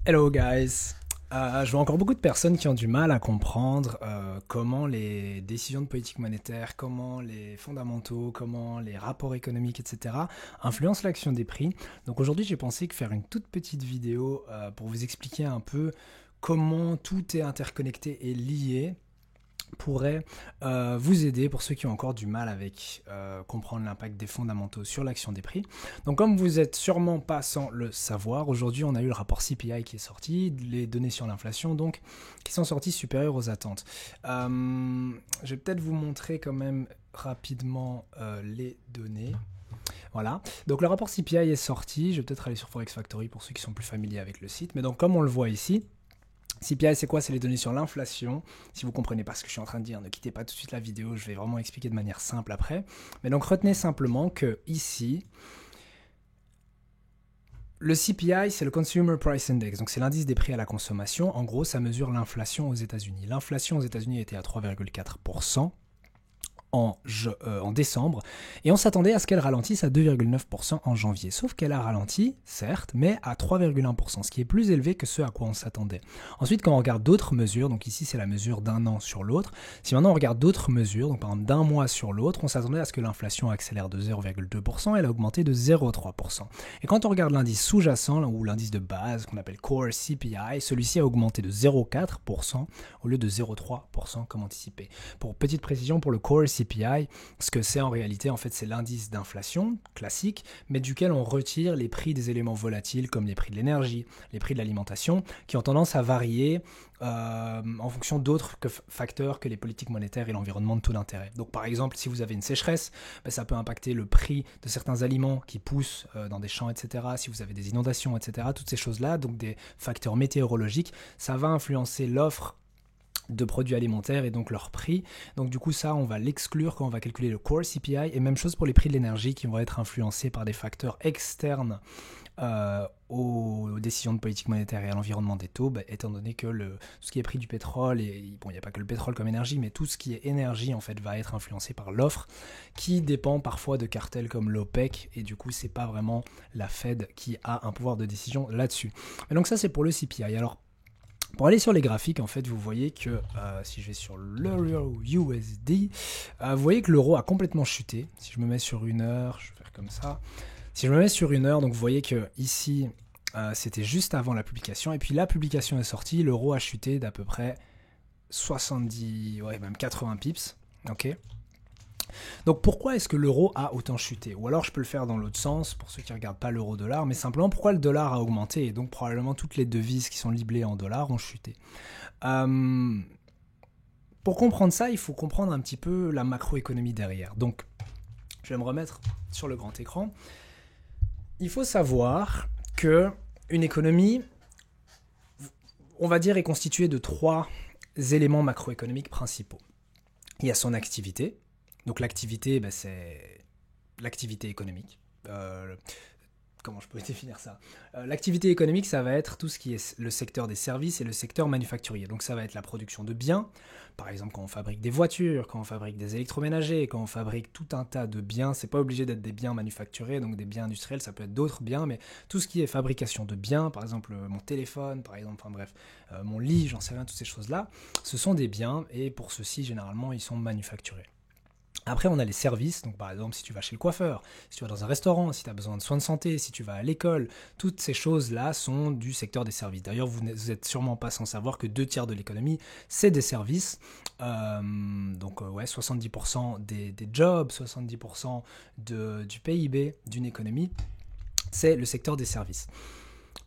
Hello guys. Je vois encore beaucoup de personnes qui ont du mal à comprendre comment les décisions de politique monétaire, comment les fondamentaux, comment les rapports économiques, etc. influencent l'action des prix. Donc aujourd'hui, j'ai pensé que faire une toute petite vidéo pour vous expliquer un peu comment tout est interconnecté et lié pourrait vous aider pour ceux qui ont encore du mal avec comprendre l'impact des fondamentaux sur l'action des prix. Donc comme vous êtes sûrement pas sans le savoir, aujourd'hui on a eu le rapport CPI qui est sorti, les données sur l'inflation donc qui sont sorties supérieures aux attentes. Je vais peut-être vous montrer quand même rapidement les données. Voilà, donc le rapport CPI est sorti, je vais peut-être aller sur Forex Factory pour ceux qui sont plus familiers avec le site, mais donc comme on le voit ici, CPI, c'est quoi? C'est les données sur l'inflation. Si vous comprenez pas ce que je suis en train de dire, ne quittez pas tout de suite la vidéo, je vais vraiment expliquer de manière simple après. Mais donc retenez simplement que ici, le CPI, c'est le Consumer Price Index, donc c'est l'indice des prix à la consommation. En gros, ça mesure l'inflation aux États-Unis. L'inflation aux États-Unis était à 3,4%. En décembre, et on s'attendait à ce qu'elle ralentisse à 2,9% en janvier. Sauf qu'elle a ralenti, certes, mais à 3,1%, ce qui est plus élevé que ce à quoi on s'attendait. Ensuite, quand on regarde d'autres mesures, donc ici c'est la mesure d'un an sur l'autre, si maintenant on regarde d'autres mesures, donc par exemple d'un mois sur l'autre, on s'attendait à ce que l'inflation accélère de 0,2%, elle a augmenté de 0,3%. Et quand on regarde l'indice sous-jacent, ou l'indice de base, qu'on appelle Core CPI, celui-ci a augmenté de 0,4% au lieu de 0,3% comme anticipé. Pour petite précision, pour le Core CPI, ce que c'est en réalité, en fait, c'est l'indice d'inflation classique, mais duquel on retire les prix des éléments volatiles comme les prix de l'énergie, les prix de l'alimentation, qui ont tendance à varier en fonction d'autres facteurs que les politiques monétaires et l'environnement de taux d'intérêt. Donc par exemple, si vous avez une sécheresse, ça peut impacter le prix de certains aliments qui poussent dans des champs, etc. Si vous avez des inondations, etc. Toutes ces choses-là, donc des facteurs météorologiques, ça va influencer l'offre de produits alimentaires et donc leur prix. Donc du coup ça on va l'exclure quand on va calculer le Core CPI, et même chose pour les prix de l'énergie qui vont être influencés par des facteurs externes aux décisions de politique monétaire et à l'environnement des taux, étant donné que tout ce qui est prix du pétrole, et bon il n'y a pas que le pétrole comme énergie, mais tout ce qui est énergie en fait va être influencé par l'offre qui dépend parfois de cartels comme l'OPEC, et du coup c'est pas vraiment la Fed qui a un pouvoir de décision là-dessus. Et donc ça c'est pour le CPI. Alors pour aller sur les graphiques, en fait, vous voyez que si je vais sur l'euro USD, vous voyez que l'euro a complètement chuté. Si je me mets sur une heure, je vais faire comme ça. Si je me mets sur une heure, donc vous voyez que ici, c'était juste avant la publication. Et puis la publication est sortie, l'euro a chuté d'à peu près 70, ouais, même 80 pips. Ok. Donc pourquoi est-ce que l'euro a autant chuté? Ou alors je peux le faire dans l'autre sens, pour ceux qui ne regardent pas l'euro-dollar, mais simplement pourquoi le dollar a augmenté, et donc probablement toutes les devises qui sont liblées en dollars ont chuté. Pour comprendre ça, il faut comprendre un petit peu la macroéconomie derrière. Donc je vais me remettre sur le grand écran. Il faut savoir que une économie, on va dire, est constituée de trois éléments macroéconomiques principaux. Il y a son activité. Donc l'activité, c'est l'activité économique. Comment je peux définir ça? L'activité économique, ça va être tout ce qui est le secteur des services et le secteur manufacturier. Donc ça va être la production de biens, par exemple quand on fabrique des voitures, quand on fabrique des électroménagers, quand on fabrique tout un tas de biens. C'est pas obligé d'être des biens manufacturés, donc des biens industriels, ça peut être d'autres biens, mais tout ce qui est fabrication de biens, par exemple mon téléphone, par exemple, enfin bref, mon lit, j'en sais rien, toutes ces choses-là, ce sont des biens, et pour ceux-ci, généralement, ils sont manufacturés. Après, on a les services, donc par exemple, si tu vas chez le coiffeur, si tu vas dans un restaurant, si tu as besoin de soins de santé, si tu vas à l'école, toutes ces choses-là sont du secteur des services. D'ailleurs, vous n'êtes sûrement pas sans savoir que 2/3 de l'économie, c'est des services. Donc, 70% des jobs, 70% du PIB d'une économie, c'est le secteur des services.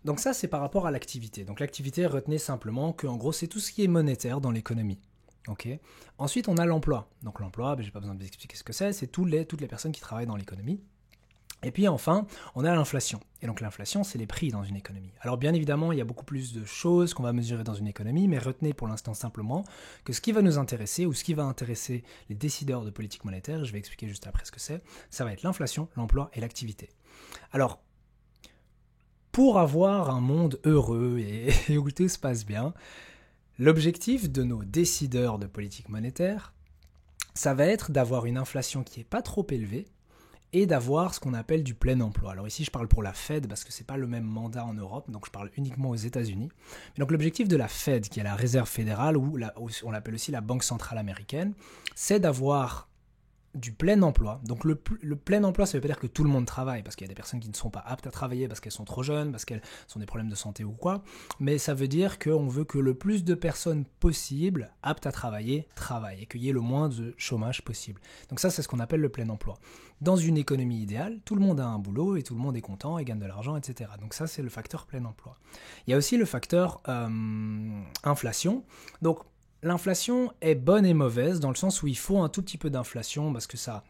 Donc ça, c'est par rapport à l'activité. Donc l'activité, retenez simplement qu'en gros, c'est tout ce qui est monétaire dans l'économie. Okay. Ensuite, on a l'emploi. Donc l'emploi, j'ai pas besoin de vous expliquer ce que c'est toutes les personnes qui travaillent dans l'économie. Et puis enfin, on a l'inflation. Et donc l'inflation, c'est les prix dans une économie. Alors bien évidemment, il y a beaucoup plus de choses qu'on va mesurer dans une économie, mais retenez pour l'instant simplement que ce qui va nous intéresser, ou ce qui va intéresser les décideurs de politique monétaire, je vais expliquer juste après ce que c'est, ça va être l'inflation, l'emploi et l'activité. Alors, pour avoir un monde heureux et où tout se passe bien, l'objectif de nos décideurs de politique monétaire, ça va être d'avoir une inflation qui n'est pas trop élevée et d'avoir ce qu'on appelle du plein emploi. Alors ici, je parle pour la Fed parce que c'est pas le même mandat en Europe, donc je parle uniquement aux États-Unis. Mais donc l'objectif de la Fed, qui est la Réserve fédérale, ou on l'appelle aussi la Banque centrale américaine, c'est d'avoir du plein emploi. Donc le plein emploi, ça ne veut pas dire que tout le monde travaille, parce qu'il y a des personnes qui ne sont pas aptes à travailler, parce qu'elles sont trop jeunes, parce qu'elles ont des problèmes de santé ou quoi, mais ça veut dire qu'on veut que le plus de personnes possible aptes à travailler, travaillent, et qu'il y ait le moins de chômage possible. Donc ça, c'est ce qu'on appelle le plein emploi. Dans une économie idéale, tout le monde a un boulot, et tout le monde est content, et gagne de l'argent, etc. Donc ça, c'est le facteur plein emploi. Il y a aussi le facteur inflation. Donc l'inflation est bonne et mauvaise dans le sens où il faut un tout petit peu d'inflation parce que ça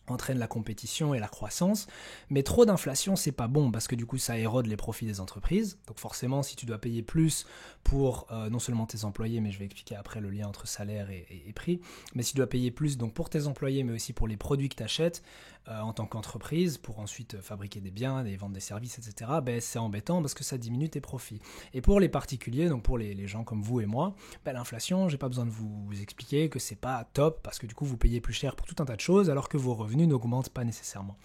entraîne la compétition et la croissance, mais trop d'inflation c'est pas bon parce que du coup ça érode les profits des entreprises. Donc forcément si tu dois payer plus pour non seulement tes employés, mais je vais expliquer après le lien entre salaire et prix, mais si tu dois payer plus donc pour tes employés mais aussi pour les produits que tu achètes en tant qu'entreprise pour ensuite fabriquer des biens, vendre des services, etc., ben, c'est embêtant parce que ça diminue tes profits. Et pour les particuliers, donc pour les gens comme vous et moi, ben, l'inflation, j'ai pas besoin de vous expliquer que c'est pas top parce que du coup vous payez plus cher pour tout un tas de choses alors que vos revenus n'augmentent pas nécessairement.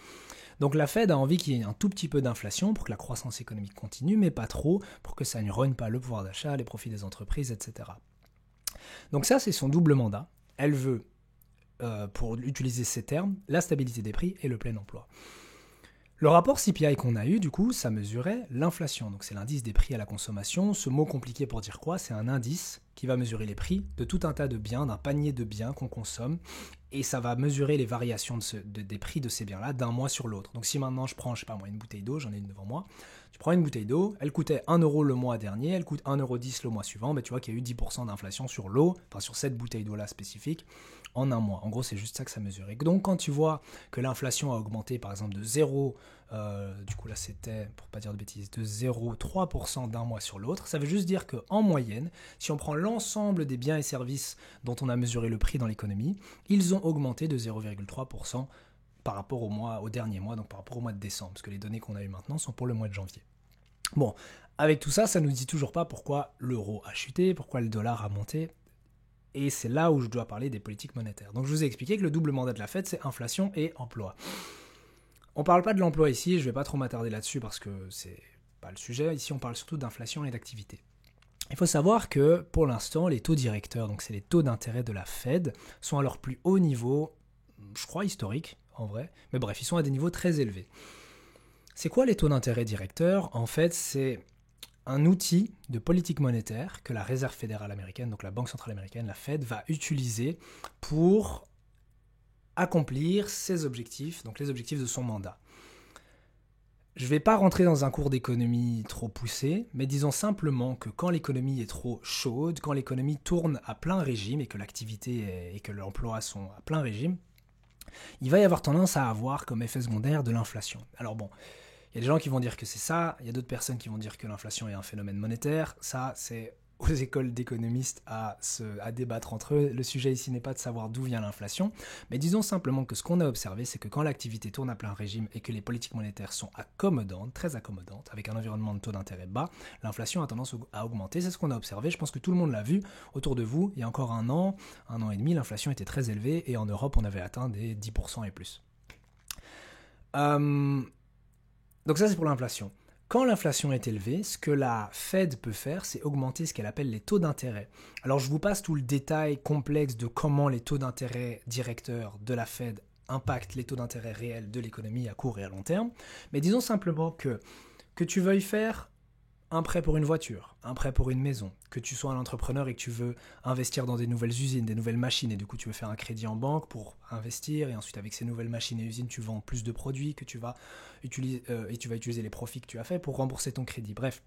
Donc la Fed a envie qu'il y ait un tout petit peu d'inflation pour que la croissance économique continue, mais pas trop, pour que ça ne rogne pas le pouvoir d'achat, les profits des entreprises, etc. Donc ça, c'est son double mandat. Elle veut, pour utiliser ces termes, la stabilité des prix et le plein emploi. Le rapport CPI qu'on a eu, du coup, ça mesurait l'inflation. Donc c'est l'indice des prix à la consommation. Ce mot compliqué pour dire quoi? C'est un indice qui va mesurer les prix de tout un tas de biens, d'un panier de biens qu'on consomme. Et ça va mesurer les variations des prix de ces biens-là d'un mois sur l'autre. Donc si maintenant je prends, je sais pas moi, une bouteille d'eau, j'en ai une devant moi. Tu prends une bouteille d'eau, elle coûtait 1 euro le mois dernier, elle coûte 1,10 € le mois suivant. Ben, tu vois qu'il y a eu 10% d'inflation sur l'eau, enfin sur cette bouteille d'eau-là spécifique, en un mois. En gros, c'est juste ça que ça mesure. Et donc quand tu vois que l'inflation a augmenté par exemple de 0, du coup là c'était, pour pas dire de bêtises, de 0,3% d'un mois sur l'autre, ça veut juste dire qu'en moyenne, si on prend l'ensemble des biens et services dont on a mesuré le prix dans l'économie, ils ont augmenté de 0,3% par rapport au dernier mois, donc par rapport au mois de décembre, parce que les données qu'on a eues maintenant sont pour le mois de janvier. Bon, avec tout ça, ça ne nous dit toujours pas pourquoi l'euro a chuté, pourquoi le dollar a monté, et c'est là où je dois parler des politiques monétaires. Donc je vous ai expliqué que le double mandat de la Fed, c'est inflation et emploi. On ne parle pas de l'emploi ici, je ne vais pas trop m'attarder là-dessus parce que c'est pas le sujet, ici on parle surtout d'inflation et d'activité. Il faut savoir que pour l'instant, les taux directeurs, donc c'est les taux d'intérêt de la Fed, sont à leur plus haut niveau, je crois historique en vrai, mais bref, ils sont à des niveaux très élevés. C'est quoi les taux d'intérêt directeurs? En fait, c'est un outil de politique monétaire que la Réserve fédérale américaine, donc la Banque centrale américaine, la Fed, va utiliser pour accomplir ses objectifs, donc les objectifs de son mandat. Je ne vais pas rentrer dans un cours d'économie trop poussé, mais disons simplement que quand l'économie est trop chaude, quand l'économie tourne à plein régime et que l'activité et que l'emploi sont à plein régime, il va y avoir tendance à avoir comme effet secondaire de l'inflation. Alors bon, il y a des gens qui vont dire que c'est ça, il y a d'autres personnes qui vont dire que l'inflation est un phénomène monétaire. Ça, c'est aux écoles d'économistes à débattre entre eux. Le sujet ici n'est pas de savoir d'où vient l'inflation, mais disons simplement que ce qu'on a observé, c'est que quand l'activité tourne à plein régime et que les politiques monétaires sont accommodantes, très accommodantes, avec un environnement de taux d'intérêt bas, l'inflation a tendance à augmenter. C'est ce qu'on a observé, je pense que tout le monde l'a vu autour de vous. Il y a encore un an et demi, l'inflation était très élevée et en Europe, on avait atteint des 10% et plus. Donc ça, c'est pour l'inflation. Quand l'inflation est élevée, ce que la Fed peut faire, c'est augmenter ce qu'elle appelle les taux d'intérêt. Alors je vous passe tout le détail complexe de comment les taux d'intérêt directeurs de la Fed impactent les taux d'intérêt réels de l'économie à court et à long terme. Mais disons simplement que tu veuilles faire un prêt pour une voiture, un prêt pour une maison, que tu sois un entrepreneur et que tu veux investir dans des nouvelles usines, des nouvelles machines, et du coup tu veux faire un crédit en banque pour investir, et ensuite avec ces nouvelles machines et usines, tu vends plus de produits que tu vas utiliser, et tu vas utiliser les profits que tu as fait pour rembourser ton crédit. Bref,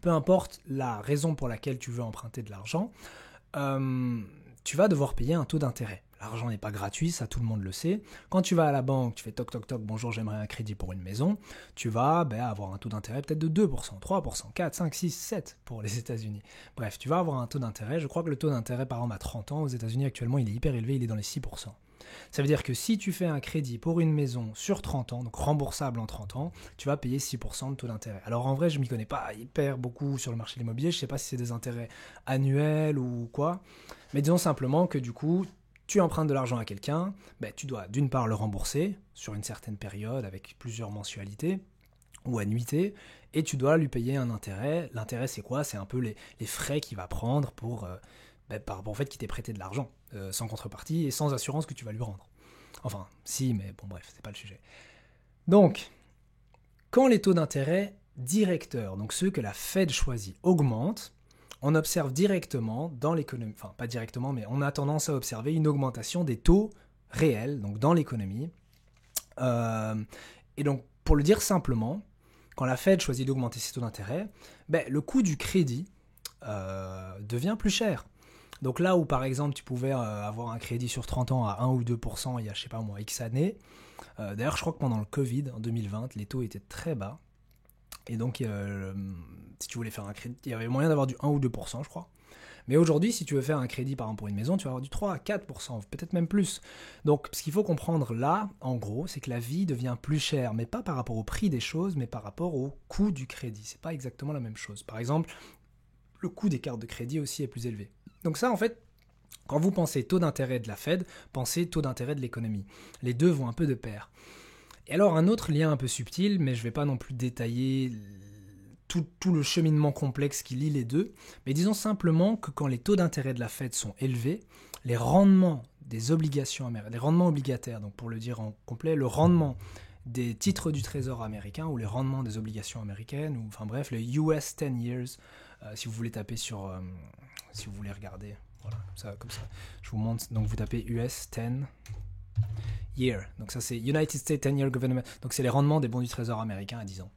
peu importe la raison pour laquelle tu veux emprunter de l'argent, tu vas devoir payer un taux d'intérêt. L'argent n'est pas gratuit, ça tout le monde le sait. Quand tu vas à la banque, tu fais toc toc toc, bonjour, j'aimerais un crédit pour une maison, tu vas avoir un taux d'intérêt peut-être de 2%, 3%, 4, 5, 6, 7 pour les États-Unis. Bref, tu vas avoir un taux d'intérêt, je crois que le taux d'intérêt par exemple à 30 ans aux États-Unis actuellement, il est hyper élevé, il est dans les 6%. Ça veut dire que si tu fais un crédit pour une maison sur 30 ans, donc remboursable en 30 ans, tu vas payer 6% de taux d'intérêt. Alors en vrai, je ne m'y connais pas hyper beaucoup sur le marché de l'immobilier, je ne sais pas si c'est des intérêts annuels ou quoi, mais disons simplement que du coup, tu empruntes de l'argent à quelqu'un, tu dois d'une part le rembourser sur une certaine période avec plusieurs mensualités ou annuités, et tu dois lui payer un intérêt. L'intérêt, c'est quoi? C'est un peu les frais qu'il va prendre par rapport au fait qu'il t'ait prêté de l'argent, sans contrepartie et sans assurance que tu vas lui rendre. Enfin, si, mais bon bref, c'est pas le sujet. Donc, quand les taux d'intérêt directeurs, donc ceux que la Fed choisit, augmentent, on observe directement dans l'économie, enfin pas directement, mais on a tendance à observer une augmentation des taux réels, donc dans l'économie. Et donc, pour le dire simplement, quand la Fed choisit d'augmenter ses taux d'intérêt, le coût du crédit devient plus cher. Donc là où par exemple tu pouvais avoir un crédit sur 30 ans à 1 ou 2% il y a je sais pas moi X années, d'ailleurs je crois que pendant le Covid en 2020 les taux étaient très bas, et donc si tu voulais faire un crédit, il y avait moyen d'avoir du 1 ou 2% je crois. Mais aujourd'hui, si tu veux faire un crédit par exemple pour une maison, tu vas avoir du 3 à 4%, peut-être même plus. Donc ce qu'il faut comprendre là, en gros, c'est que la vie devient plus chère, mais pas par rapport au prix des choses, mais par rapport au coût du crédit. C'est pas exactement la même chose. Par exemple, le coût des cartes de crédit aussi est plus élevé. Donc ça, en fait, quand vous pensez taux d'intérêt de la Fed, pensez taux d'intérêt de l'économie. Les deux vont un peu de pair. Et alors, un autre lien un peu subtil, mais je ne vais pas non plus détailler tout le cheminement complexe qui lie les deux, mais disons simplement que quand les taux d'intérêt de la Fed sont élevés, les rendements des obligations américaines, les rendements obligataires, donc pour le dire en complet, le rendement des titres du trésor américain ou les rendements des obligations américaines, ou enfin bref, le US 10 years, si vous voulez taper sur... si vous voulez regarder, voilà, comme ça, je vous montre, donc vous tapez US 10 year, donc ça c'est United States 10 year government, donc c'est les rendements des bons du trésor américain à 10 ans.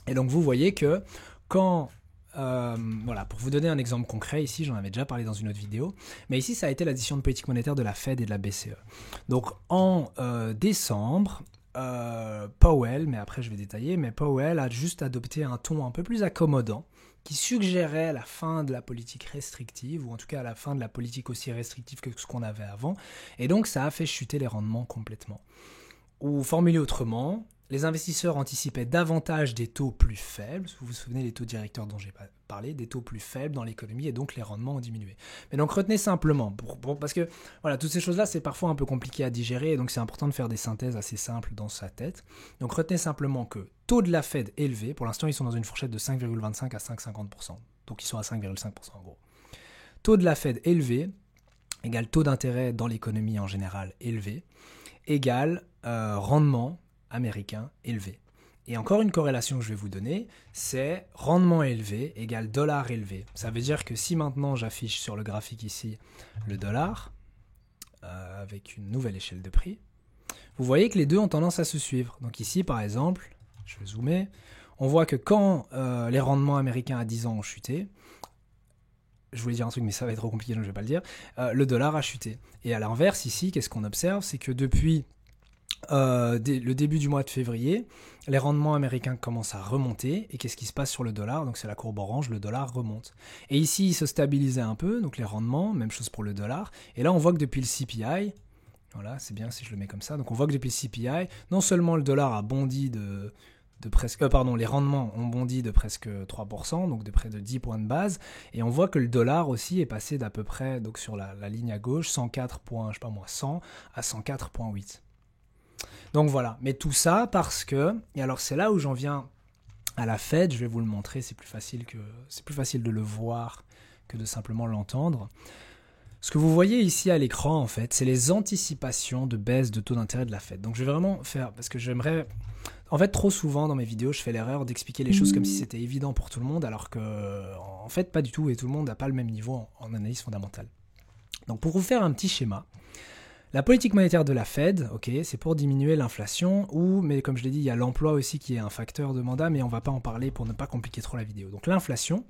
Et donc vous voyez que quand, voilà, pour vous donner un exemple concret, ici j'en avais déjà parlé dans une autre vidéo, mais ici ça a été la décision de politique monétaire de la Fed et de la BCE. Donc en décembre, Powell, mais après je vais détailler, mais Powell a juste adopté un ton un peu plus accommodant qui suggérait la fin de la politique restrictive, ou en tout cas la fin de la politique aussi restrictive que ce qu'on avait avant, et donc ça a fait chuter les rendements complètement. Ou formulé autrement, les investisseurs anticipaient davantage des taux plus faibles, vous vous souvenez des taux directeurs dont j'ai parlé, des taux plus faibles dans l'économie, et donc les rendements ont diminué. Mais donc retenez simplement, parce que voilà, toutes ces choses-là c'est parfois un peu compliqué à digérer, et donc c'est important de faire des synthèses assez simples dans sa tête. Donc retenez simplement que taux de la Fed élevé, pour l'instant ils sont dans une fourchette de 5,25 à 5,50%, donc ils sont à 5,5% en gros. Taux de la Fed élevé égale taux d'intérêt dans l'économie en général élevé, égale rendement américain élevé. Et encore une corrélation que je vais vous donner, c'est rendement élevé égale dollar élevé. Ça veut dire que si maintenant j'affiche sur le graphique ici le dollar, avec une nouvelle échelle de prix, vous voyez que les deux ont tendance à se suivre. Donc ici par exemple, je vais zoomer, on voit que quand les rendements américains à 10 ans ont chuté, je voulais dire un truc mais ça va être trop compliqué donc je ne vais pas le dire, le dollar a chuté. Et à l'inverse ici, qu'est-ce qu'on observe? C'est que depuis le début du mois de février, les rendements américains commencent à remonter, et qu'est-ce qui se passe sur le dollar? Donc c'est la courbe orange, le dollar remonte. Et ici, il se stabilisait un peu, donc les rendements, même chose pour le dollar, et là on voit que depuis le CPI, voilà, c'est bien si je le mets comme ça, donc on voit que depuis le CPI, non seulement le dollar a bondi de presque, les rendements ont bondi de presque 3%, donc de près de 10 points de base, et on voit que le dollar aussi est passé d'à peu près, donc sur la ligne à gauche, 104 points, je sais pas moi, 100 à 104,8. Donc voilà, mais tout ça parce que, et alors c'est là où j'en viens à la Fed, je vais vous le montrer, c'est plus facile de le voir que de simplement l'entendre. Ce que vous voyez ici à l'écran, en fait, c'est les anticipations de baisse de taux d'intérêt de la Fed. Donc je vais vraiment faire, parce que j'aimerais... En fait, trop souvent dans mes vidéos, je fais l'erreur d'expliquer les choses comme si c'était évident pour tout le monde, alors que, en fait, pas du tout, et tout le monde n'a pas le même niveau en analyse fondamentale. Donc pour vous faire un petit schéma, la politique monétaire de la Fed, ok, c'est pour diminuer l'inflation, mais comme je l'ai dit, il y a l'emploi aussi qui est un facteur de mandat, mais on ne va pas en parler pour ne pas compliquer trop la vidéo. Donc l'inflation,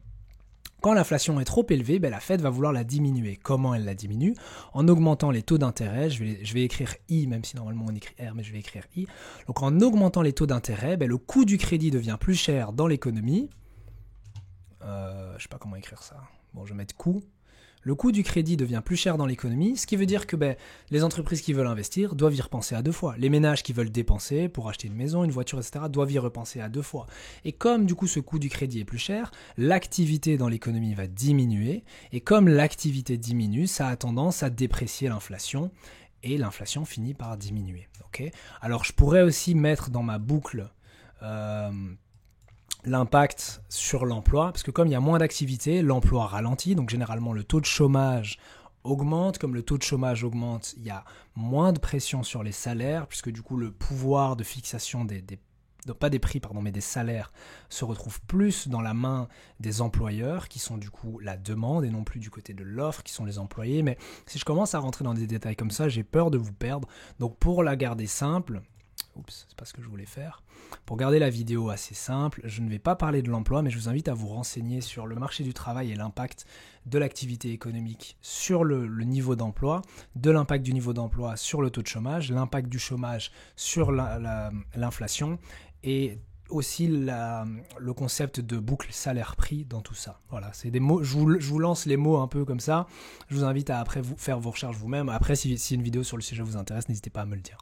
quand l'inflation est trop élevée, la Fed va vouloir la diminuer. Comment elle la diminue? En augmentant les taux d'intérêt, je vais écrire I, même si normalement on écrit R, mais je vais écrire I. Donc en augmentant les taux d'intérêt, le coût du crédit devient plus cher dans l'économie. Je ne sais pas comment écrire ça. Bon, je vais mettre coût. le coût du crédit devient plus cher dans l'économie, ce qui veut dire que les entreprises qui veulent investir doivent y repenser à deux fois. Les ménages qui veulent dépenser pour acheter une maison, une voiture, etc. doivent y repenser à deux fois. Et comme du coup ce coût du crédit est plus cher, l'activité dans l'économie va diminuer. Et comme l'activité diminue, ça a tendance à déprécier l'inflation. Et l'inflation finit par diminuer. Okay. Alors je pourrais aussi mettre dans ma boucle l'impact sur l'emploi, parce que comme il y a moins d'activité, l'emploi ralentit, donc généralement le taux de chômage augmente. Comme le taux de chômage augmente, il y a moins de pression sur les salaires, puisque du coup le pouvoir de fixation pas des prix, mais des salaires se retrouve plus dans la main des employeurs, qui sont du coup la demande, et non plus du côté de l'offre, qui sont les employés. Mais si je commence à rentrer dans des détails comme ça, j'ai peur de vous perdre. Donc pour la garder simple, c'est pas ce que je voulais faire. Pour garder la vidéo assez simple, je ne vais pas parler de l'emploi, mais je vous invite à vous renseigner sur le marché du travail et l'impact de l'activité économique sur le niveau d'emploi, de l'impact du niveau d'emploi sur le taux de chômage, l'impact du chômage sur l'inflation, et aussi le concept de boucle salaire-prix dans tout ça. Voilà, c'est des mots, je vous lance les mots un peu comme ça. Je vous invite à après faire vos recherches vous-même. Après, si une vidéo sur le sujet vous intéresse, n'hésitez pas à me le dire.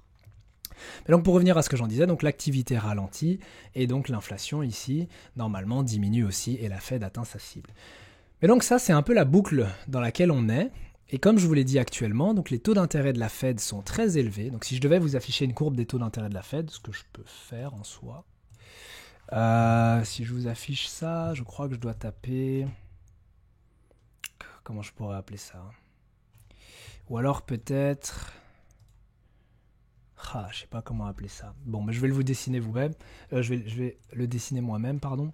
Mais donc pour revenir à ce que j'en disais, donc l'activité ralentit et donc l'inflation ici, normalement, diminue aussi et la Fed atteint sa cible. Mais donc ça, c'est un peu la boucle dans laquelle on est. Et comme je vous l'ai dit actuellement, donc les taux d'intérêt de la Fed sont très élevés. Donc si je devais vous afficher une courbe des taux d'intérêt de la Fed, ce que je peux faire en soi, si je vous affiche ça, je crois que je dois taper... Comment je pourrais appeler ça? Ou alors peut-être... je sais pas comment appeler ça. Bon, mais je vais le vous dessiner vous-même. Je vais le dessiner moi-même, pardon.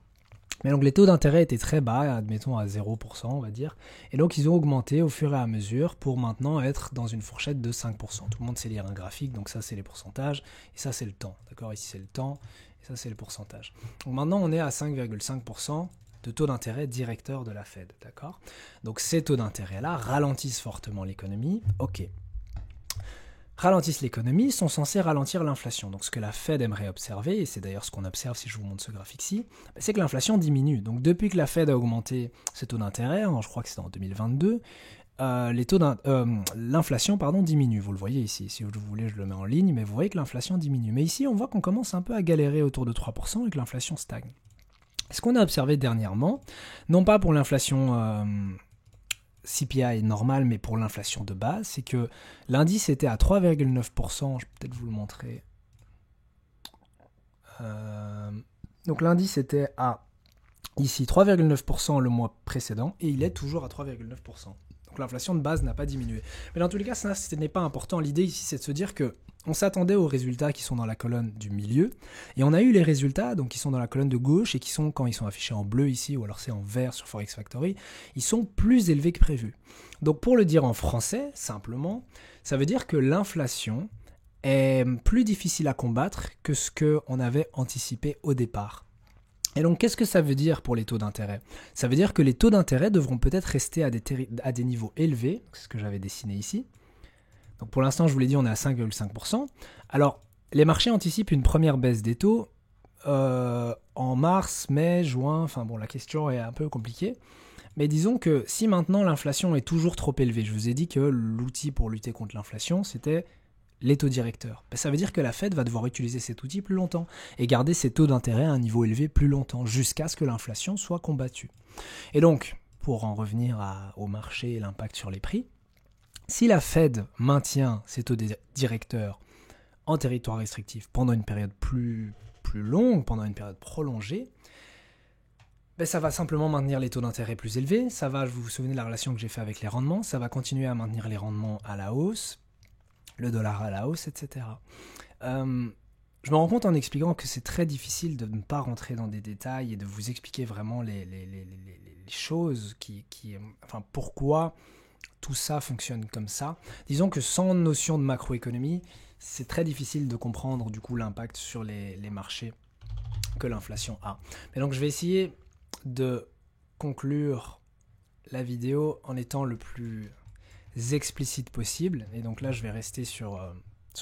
Mais donc les taux d'intérêt étaient très bas, admettons à 0%, on va dire. Et donc ils ont augmenté au fur et à mesure pour maintenant être dans une fourchette de 5%. Tout le monde sait lire un graphique, donc ça c'est les pourcentages, et ça c'est le temps. D'accord, ici c'est le temps, et ça c'est le pourcentage. Donc maintenant on est à 5,5% de taux d'intérêt directeur de la Fed. D'accord. Donc ces taux d'intérêt-là ralentissent fortement l'économie. Ok. Ralentissent l'économie, sont censés ralentir l'inflation. Donc ce que la Fed aimerait observer, et c'est d'ailleurs ce qu'on observe si je vous montre ce graphique-ci, c'est que l'inflation diminue. Donc depuis que la Fed a augmenté ses taux d'intérêt, je crois que c'est en 2022, l'inflation diminue. Vous le voyez ici, si vous voulez je le mets en ligne, mais vous voyez que l'inflation diminue. Mais ici on voit qu'on commence un peu à galérer autour de 3% et que l'inflation stagne. Ce qu'on a observé dernièrement, non pas pour l'inflation... CPI normal, mais pour l'inflation de base, c'est que l'indice était à 3,9%, je vais peut-être vous le montrer. Donc l'indice était à, ici, 3,9% le mois précédent, et il est toujours à 3,9%. Donc l'inflation de base n'a pas diminué. Mais dans tous les cas, ça, ce n'est pas important. L'idée ici, c'est de se dire que on s'attendait aux résultats qui sont dans la colonne du milieu, et on a eu les résultats donc qui sont dans la colonne de gauche, et qui sont, quand ils sont affichés en bleu ici, ou alors c'est en vert sur Forex Factory, ils sont plus élevés que prévu. Donc pour le dire en français, simplement, ça veut dire que l'inflation est plus difficile à combattre que ce qu'on avait anticipé au départ. Et donc, qu'est-ce que ça veut dire pour les taux d'intérêt? Ça veut dire que les taux d'intérêt devront peut-être rester à des niveaux élevés, c'est ce que j'avais dessiné ici. Donc pour l'instant, je vous l'ai dit, on est à 5,5%. Alors, les marchés anticipent une première baisse des taux en mars, mai, juin. Enfin bon, la question est un peu compliquée. Mais disons que si maintenant l'inflation est toujours trop élevée, je vous ai dit que l'outil pour lutter contre l'inflation, c'était les taux directeurs. Ça veut dire que la Fed va devoir utiliser cet outil plus longtemps et garder ses taux d'intérêt à un niveau élevé plus longtemps, jusqu'à ce que l'inflation soit combattue. Et donc, pour en revenir au marché et l'impact sur les prix, si la Fed maintient ses taux directeurs en territoire restrictif pendant une période plus longue, pendant une période prolongée, ça va simplement maintenir les taux d'intérêt plus élevés, ça va, vous vous souvenez de la relation que j'ai fait avec les rendements, ça va continuer à maintenir les rendements à la hausse, le dollar à la hausse, etc. Je me rends compte en expliquant que c'est très difficile de ne pas rentrer dans des détails et de vous expliquer vraiment les choses enfin pourquoi tout ça fonctionne comme ça. Disons que sans notion de macroéconomie, c'est très difficile de comprendre du coup l'impact sur les marchés que l'inflation a. Mais donc je vais essayer de conclure la vidéo en étant le plus explicite possible. Et donc là, je vais rester sur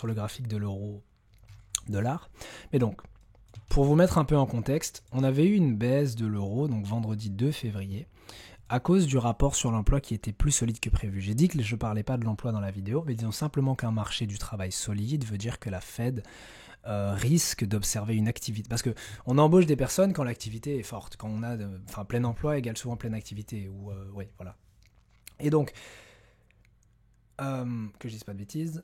le graphique de l'euro-dollar. Mais donc, pour vous mettre un peu en contexte, on avait eu une baisse de l'euro, donc vendredi 2 février, à cause du rapport sur l'emploi qui était plus solide que prévu. J'ai dit que je ne parlais pas de l'emploi dans la vidéo, mais disons simplement qu'un marché du travail solide veut dire que la Fed risque d'observer une activité. Parce qu'on embauche des personnes quand l'activité est forte, quand on a plein emploi égale souvent pleine activité. Oui, voilà. Et donc, que je dise pas de bêtises,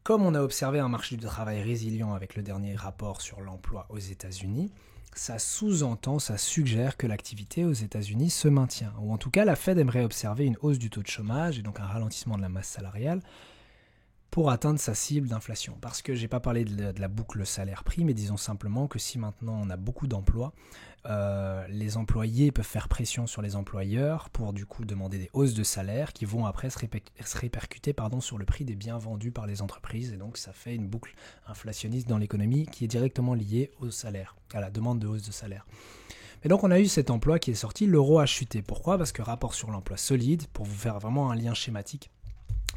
comme on a observé un marché du travail résilient avec le dernier rapport sur l'emploi aux États-Unis, ça sous-entend, ça suggère que l'activité aux États-Unis se maintient. Ou en tout cas, la Fed aimerait observer une hausse du taux de chômage et donc un ralentissement de la masse salariale pour atteindre sa cible d'inflation. Parce que je n'ai pas parlé de la boucle salaire-prix, mais disons simplement que si maintenant on a beaucoup d'emplois, les employés peuvent faire pression sur les employeurs pour du coup demander des hausses de salaire qui vont après se répercuter sur le prix des biens vendus par les entreprises. Et donc ça fait une boucle inflationniste dans l'économie qui est directement liée au salaire, à la demande de hausse de salaire. Et donc on a eu cet emploi qui est sorti, l'euro a chuté. Pourquoi ? Parce que rapport sur l'emploi solide, pour vous faire vraiment un lien schématique,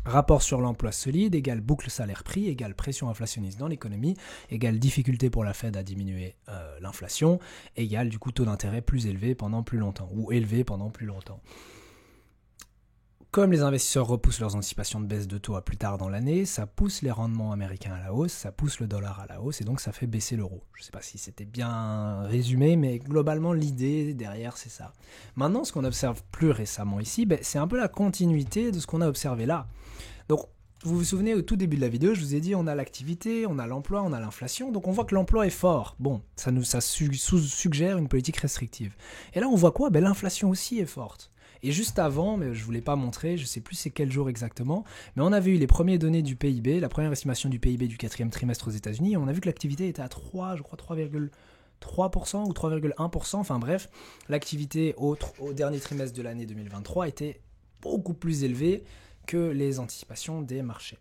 rapport sur l'emploi solide égale boucle salaire-prix égale pression inflationniste dans l'économie égale difficulté pour la Fed à diminuer l'inflation égale du coup taux d'intérêt plus élevé pendant plus longtemps ou élevé pendant plus longtemps. Comme les investisseurs repoussent leurs anticipations de baisse de taux à plus tard dans l'année, ça pousse les rendements américains à la hausse, ça pousse le dollar à la hausse et donc ça fait baisser l'euro. Je ne sais pas si c'était bien résumé, mais globalement l'idée derrière c'est ça. Maintenant, ce qu'on observe plus récemment ici, c'est un peu la continuité de ce qu'on a observé là. Donc, vous vous souvenez, au tout début de la vidéo, je vous ai dit on a l'activité, on a l'emploi, on a l'inflation, donc on voit que l'emploi est fort. Bon, ça suggère une politique restrictive. Et là, on voit quoi ? L'inflation aussi est forte. Et juste avant, mais je ne vous l'ai pas montré, je ne sais plus c'est quel jour exactement, mais on avait eu les premières données du PIB, la première estimation du PIB du 4e trimestre aux États-Unis, et on a vu que l'activité était à 3,3% ou 3,1%, enfin bref, l'activité au dernier trimestre de l'année 2023 était beaucoup plus élevée que les anticipations des marchés.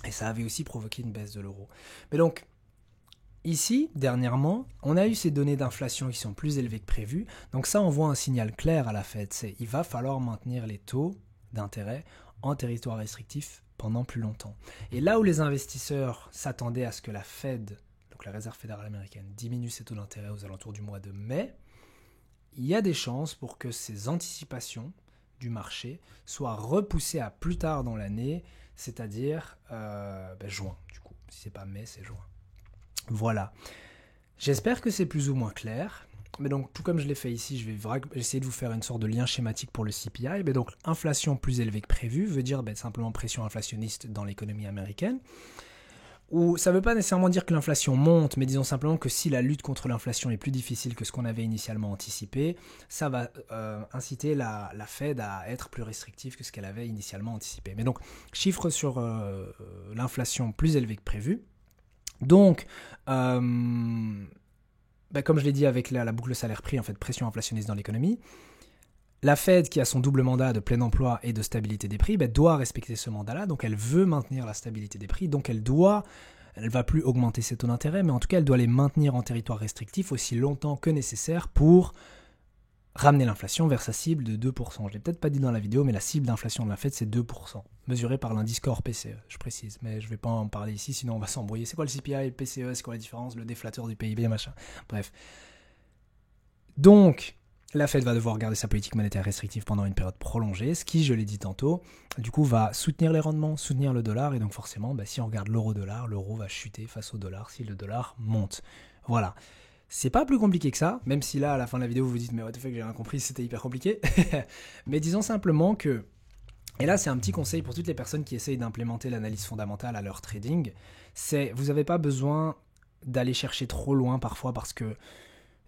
Et ça avait aussi provoqué une baisse de l'euro. Mais donc, ici, dernièrement, on a eu ces données d'inflation qui sont plus élevées que prévu. Donc ça envoie un signal clair à la Fed, c'est il va falloir maintenir les taux d'intérêt en territoire restrictif pendant plus longtemps. Et là où les investisseurs s'attendaient à ce que la Fed, donc la Réserve fédérale américaine, diminue ses taux d'intérêt aux alentours du mois de mai, il y a des chances pour que ces anticipations du marché soient repoussées à plus tard dans l'année, c'est-à-dire juin, du coup. Si c'est pas mai, c'est juin. Voilà. J'espère que c'est plus ou moins clair. Mais donc, tout comme je l'ai fait ici, je vais essayer de vous faire une sorte de lien schématique pour le CPI. Mais donc, inflation plus élevée que prévu veut dire simplement pression inflationniste dans l'économie américaine. Ou ça ne veut pas nécessairement dire que l'inflation monte, mais disons simplement que si la lutte contre l'inflation est plus difficile que ce qu'on avait initialement anticipé, ça va inciter la Fed à être plus restrictive que ce qu'elle avait initialement anticipé. Mais donc, chiffre sur l'inflation plus élevée que prévu. Donc, comme je l'ai dit avec la boucle salaire-prix, en fait, pression inflationniste dans l'économie, la Fed, qui a son double mandat de plein emploi et de stabilité des prix, doit respecter ce mandat-là, donc elle veut maintenir la stabilité des prix, donc elle va plus augmenter ses taux d'intérêt, mais en tout cas elle doit les maintenir en territoire restrictif aussi longtemps que nécessaire pour ramener l'inflation vers sa cible de 2%. Je ne l'ai peut-être pas dit dans la vidéo, mais la cible d'inflation de la Fed c'est 2%, mesurée par l'indice core PCE, je précise, mais je ne vais pas en parler ici, sinon on va s'embrouiller. C'est quoi le CPI et le PCE, c'est quoi la différence, le déflateur du PIB, machin, bref. Donc, la Fed va devoir garder sa politique monétaire restrictive pendant une période prolongée, ce qui, je l'ai dit tantôt, du coup va soutenir les rendements, soutenir le dollar, et donc forcément, si on regarde l'euro-dollar, l'euro va chuter face au dollar si le dollar monte. Voilà. C'est pas plus compliqué que ça, même si là, à la fin de la vidéo, vous vous dites « mais what the fuck, j'ai rien compris, c'était hyper compliqué ». Mais disons simplement que, et là c'est un petit conseil pour toutes les personnes qui essayent d'implémenter l'analyse fondamentale à leur trading, c'est vous n'avez pas besoin d'aller chercher trop loin parfois, parce que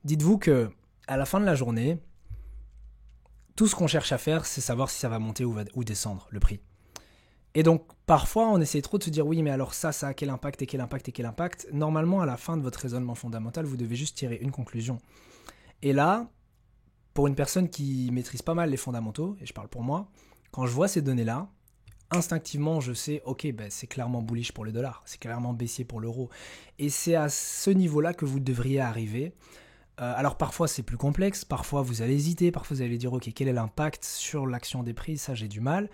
dites-vous que à la fin de la journée, tout ce qu'on cherche à faire, c'est savoir si ça va monter ou descendre, le prix. Et donc, parfois, on essaie trop de se dire, oui, mais alors ça a quel impact et quel impact et quel impact. Normalement, à la fin de votre raisonnement fondamental, vous devez juste tirer une conclusion. Et là, pour une personne qui maîtrise pas mal les fondamentaux, et je parle pour moi, quand je vois ces données-là, instinctivement, je sais, ok, c'est clairement bullish pour le dollar, c'est clairement baissier pour l'euro. Et c'est à ce niveau-là que vous devriez arriver. Alors parfois c'est plus complexe, parfois vous allez hésiter, parfois vous allez dire ok, quel est l'impact sur l'action des prix, ça j'ai du mal,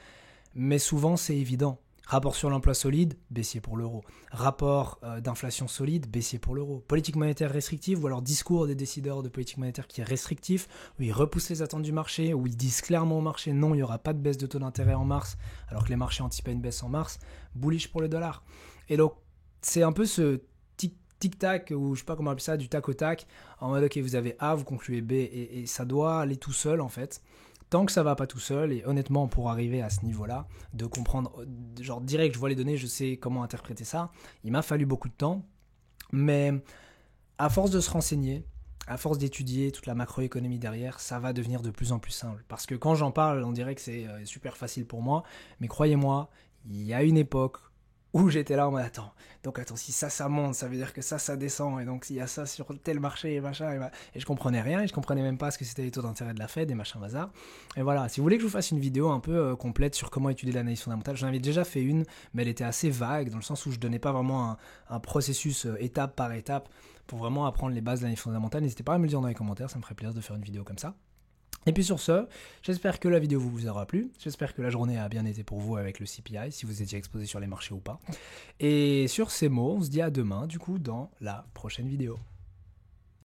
mais souvent c'est évident. Rapport sur l'emploi solide, baissier pour l'euro. Rapport d'inflation solide, baissier pour l'euro. Politique monétaire restrictive, ou alors discours des décideurs de politique monétaire qui est restrictif, où ils repoussent les attentes du marché, où ils disent clairement au marché non, il n'y aura pas de baisse de taux d'intérêt en mars, alors que les marchés anticipaient une baisse en mars, bullish pour le dollar. Et donc, c'est un peu ce tic-tac, ou je sais pas comment on appelle ça, du tac au tac, en mode ok, vous avez A, vous concluez B, et ça doit aller tout seul en fait. Tant que ça va pas tout seul, et honnêtement, pour arriver à ce niveau-là, de comprendre, genre direct, je vois les données, je sais comment interpréter ça, il m'a fallu beaucoup de temps, mais à force de se renseigner, à force d'étudier toute la macroéconomie derrière, ça va devenir de plus en plus simple. Parce que quand j'en parle, on dirait que c'est super facile pour moi, mais croyez-moi, il y a une époque où j'étais là en mode attends, si ça monte, ça veut dire que ça descend, et donc il y a ça sur tel marché et machin, et je comprenais rien, et je comprenais même pas ce que c'était les taux d'intérêt de la Fed et machin bazar. Et voilà, si vous voulez que je vous fasse une vidéo un peu complète sur comment étudier l'analyse fondamentale, j'en avais déjà fait une, mais elle était assez vague, dans le sens où je donnais pas vraiment un processus étape par étape pour vraiment apprendre les bases de l'analyse fondamentale. N'hésitez pas à me le dire dans les commentaires, ça me ferait plaisir de faire une vidéo comme ça. Et puis sur ce, j'espère que la vidéo vous aura plu, j'espère que la journée a bien été pour vous avec le CPI, si vous étiez exposé sur les marchés ou pas. Et sur ces mots, on se dit à demain, du coup, dans la prochaine vidéo.